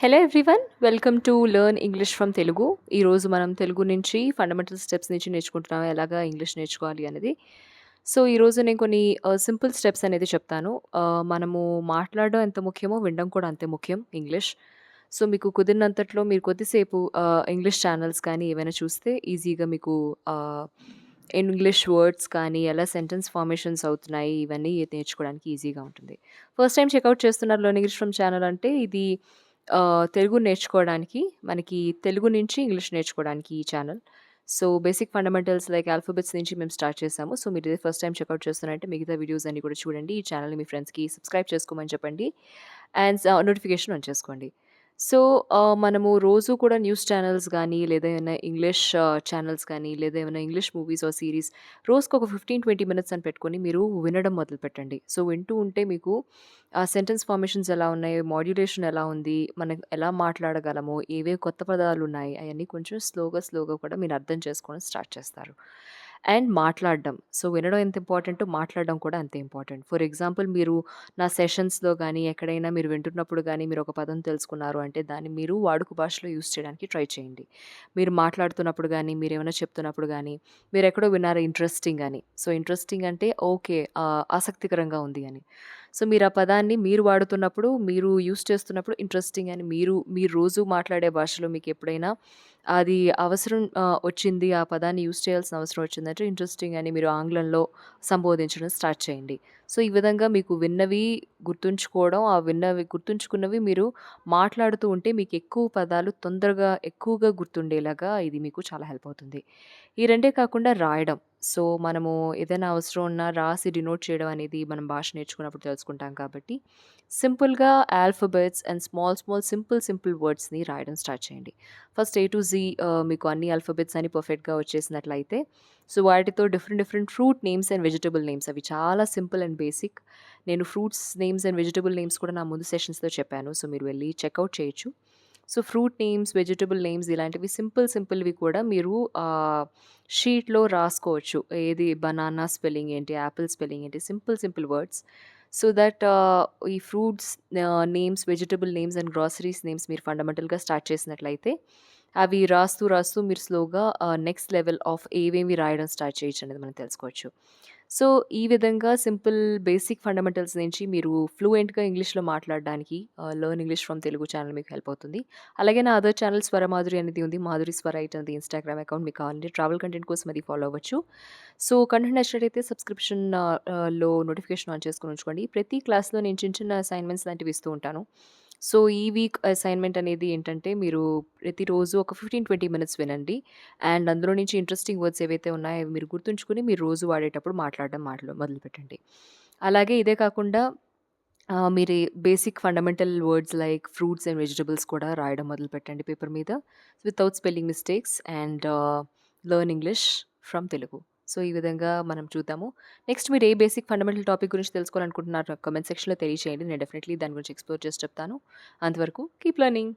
Hello everyone welcome to learn English from Telugu. ఈరోజు మనం తెలుగు నుంచి ఫండమెంటల్ స్టెప్స్ నుంచి నేర్చుకుంటున్నాం ఎలాగా ఇంగ్లీష్ నేర్చుకోవాలి అనేది. సో ఈరోజు నేను కొన్ని సింపుల్ స్టెప్స్ అనేది చెప్తాను. మనము మాట్లాడడం ఎంత ముఖ్యమో వినడం కూడా అంతే ముఖ్యం ఇంగ్లీష్. సో మీకు కుదిరినంతట్లో మీరు కొద్దిసేపు ఇంగ్లీష్ ఛానల్స్ కానీ ఏవైనా చూస్తే ఈజీగా మీకు ఇంగ్లీష్ వర్డ్స్ కానీ ఎలా సెంటెన్స్ ఫార్మేషన్స్ అవుతున్నాయి ఇవన్నీ నేర్చుకోవడానికి ఈజీగా ఉంటుంది. ఫస్ట్ టైం చెక్అవుట్ చేస్తున్నారు లెర్న్ ఇంగ్లీష్ ఫ్రమ్ ఛానల్ అంటే ఇది తెలుగు నేర్చుకోవడానికి మనకి తెలుగు నుంచి ఇంగ్లీష్ నేర్చుకోవడానికి ఈ channel. So basic fundamentals like alphabets నుంచి మేము స్టార్ట్ చేసాము. సో మీరు ఇదే ఫస్ట్ టైం చెక్అవుట్ చేస్తున్నారంటే మిగతా వీడియోస్ అన్నీ కూడా చూడండి. ఈ ఛానల్‌ని మీ ఫ్రెండ్స్‌కి సబ్స్క్రైబ్ చేసుకోమని చెప్పండి. అండ్ నోటిఫికేషన్ ఆన్ చేసుకోండి. సో మనము రోజు కూడా న్యూస్ ఛానల్స్ గానీ, లేదా ఏమైనా ఇంగ్లీష్ ఛానల్స్ కానీ, లేదా ఏమైనా ఇంగ్లీష్ మూవీస్ ఆర్ సీరీస్ రోజుకొక 15-20 మినిట్స్ అని పెట్టుకొని మీరు వినడం మొదలుపెట్టండి. సో వింటూ ఉంటే మీకు ఆ సెంటెన్స్ ఫార్మేషన్స్ ఎలా ఉన్నాయి, మాడ్యులేషన్ ఎలా ఉంది, మనం ఎలా మాట్లాడగలము, ఏవేవి కొత్త పదాలున్నాయి, అయన్నీ కొంచెం స్లోగా కూడా మీరు అర్థం చేసుకోవడం స్టార్ట్ చేస్తారు. అండ్ మాట్లాడడం. సో వినడం ఎంత ఇంపార్టెంటో మాట్లాడడం కూడా అంతే ఇంపార్టెంట్. ఫర్ ఎగ్జాంపుల్ మీరు నా సెషన్స్‌లో గానీ, ఎక్కడైనా మీరు వింటున్నప్పుడు గానీ, మీరు ఒక పదం తెలుసుకున్నారు అంటే, దాన్ని మీరు వాడుక భాషలో యూజ్ చేయడానికి ట్రై చేయండి. మీరు మాట్లాడుతున్నప్పుడు గానీ, మీరేమైనా చెప్తున్నప్పుడు గానీ, మీరెక్కడో విన్నారు ఇంట్రెస్టింగ్ అని. సో, ఇంట్రెస్టింగ్ అంటే ఓకే. ఆసక్తికరంగా ఉంది అని. సో, మీరు ఆ పదాన్ని మీరు వాడుతున్నప్పుడు, మీరు యూజ్ చేస్తున్నప్పుడు ఇంట్రెస్టింగ్ అని మీరు రోజు మాట్లాడే భాషలో మీకెప్పుడైనా అది అవసరం వచ్చింది, ఆ పదాన్ని యూజ్ చేయాల్సిన అవసరం వచ్చిందంటే ఇంట్రెస్టింగ్ అని మీరు ఆంగ్లంలో సంబోధించడం స్టార్ట్ చేయండి. సో, ఈ విధంగా మీకు విన్నవి గుర్తుంచుకోవడం, ఆ విన్నవి గుర్తుంచుకున్నవి మీరు మాట్లాడుతూ ఉంటే మీకు ఎక్కువ పదాలు తొందరగా, ఎక్కువగా గుర్తుండేలాగా ఇది మీకు చాలా హెల్ప్ అవుతుంది. ఈ రెండే కాకుండా రాయడం. సో, మనము ఏదైనా అవసరం ఉన్నా రాసి డినోట్ చేయడం అనేది మనం భాష నేర్చుకున్నప్పుడు తెలుసుకుంటాం కాబట్టి, సింపుల్‌గా ఆల్ఫాబెట్స్ అండ్ సింపుల్ వర్డ్స్‌ని రాయడం స్టార్ట్ చేయండి. ఫస్ట్ ఏ టు జీ మీకు అన్ని ఆల్ఫాబెట్స్ అన్ని పర్ఫెక్ట్‌గా వచ్చేసినట్లయితే, సో, వాటితో different fruit names and vegetable names అవి చాలా సింపుల్ అండ్ బేసిక్. నేను fruits names and vegetable names కూడా నా ముందు సెషన్స్‌లో చెప్పాను. సో, మీరు వెళ్లి చెక్‌ఔట్ చేయొచ్చు. So, fruit names, vegetable names ఇలాంటివి సింపుల్‌వి కూడా మీరు షీట్‌లో రాసుకోవచ్చు. ఏది బనానా స్పెల్లింగ్ ఏంటి, యాపిల్ స్పెల్లింగ్ ఏంటి, సింపుల్ వర్డ్స్. సో దట్ ఈ fruits names, vegetable names and groceries names మీరు ఫండమెంటల్‌గా స్టార్ట్ చేసినట్లయితే, అవి రాస్తూ మీరు స్లోగా నెక్స్ట్ లెవెల్ ఆఫ్ ఏవేవి రాయడం స్టార్ట్ చేయొచ్చనేది మనం తెలుసుకోవచ్చు. సో, ఈ విధంగా సింపుల్ బేసిక్ ఫండమెంటల్స్ నుంచి మీరు ఫ్లూయెంట్‌గా ఇంగ్లీష్‌లో మాట్లాడడానికి learn English from Telugu channel మీకు హెల్ప్ అవుతుంది. అలాగే నా అదర్ ఛానల్ స్వరమాధురి అనేది ఉంది. మాధురి స్వర ఎయిట్ అనేది ఇన్‌స్టాగ్రామ్ అకౌంట్ మీకు కావాలంటే ట్రావెల్ కంటెంట్ కోసం అది ఫాలో అవ్వచ్చు. సో, కంటెంట్ నచ్చినట్టయితే సబ్స్క్రిప్షన్ లో నోటిఫికేషన్ ఆన్ చేసుకొని ఉంచుకోండి. ప్రతి క్లాస్‌లో నేను చిన్న అసైన్‌మెంట్స్ లాంటివి ఇస్తూ ఉంటాను. సో, ఈ వీక్ అసైన్‌మెంట్ అనేది ఏంటంటే, మీరు ప్రతిరోజు ఒక 15-20 మినిట్స్ వినండి. అండ్ అందులో నుంచి ఇంట్రెస్టింగ్ వర్డ్స్ ఏవైతే ఉన్నాయో అవి మీరు గుర్తుంచుకొని మీరు రోజు వాడేటప్పుడు మాట్లాడడం మొదలుపెట్టండి. అలాగే ఇదే కాకుండా మీరు basic fundamental words like fruits and vegetables కూడా రాయడం మొదలుపెట్టండి పేపర్ మీద. Without spelling mistakes and learn English from Telugu. So, ఈ విధంగా మనం చూద్దాము. నెక్స్ట్ మీరు ఏ బేసిక్ ఫండమెంటల్ టాపిక్ గురించి తెలుసుకోవాలనుకుంటున్నారో కామెంట్ సెక్షన్‌లో తెలియచేయండి. నేను డెఫినెట్‌లీ దాని గురించి ఎక్స్‌ప్లోర్ చేసి చెప్తాను. అంతవరకు కీప్ లెర్నింగ్.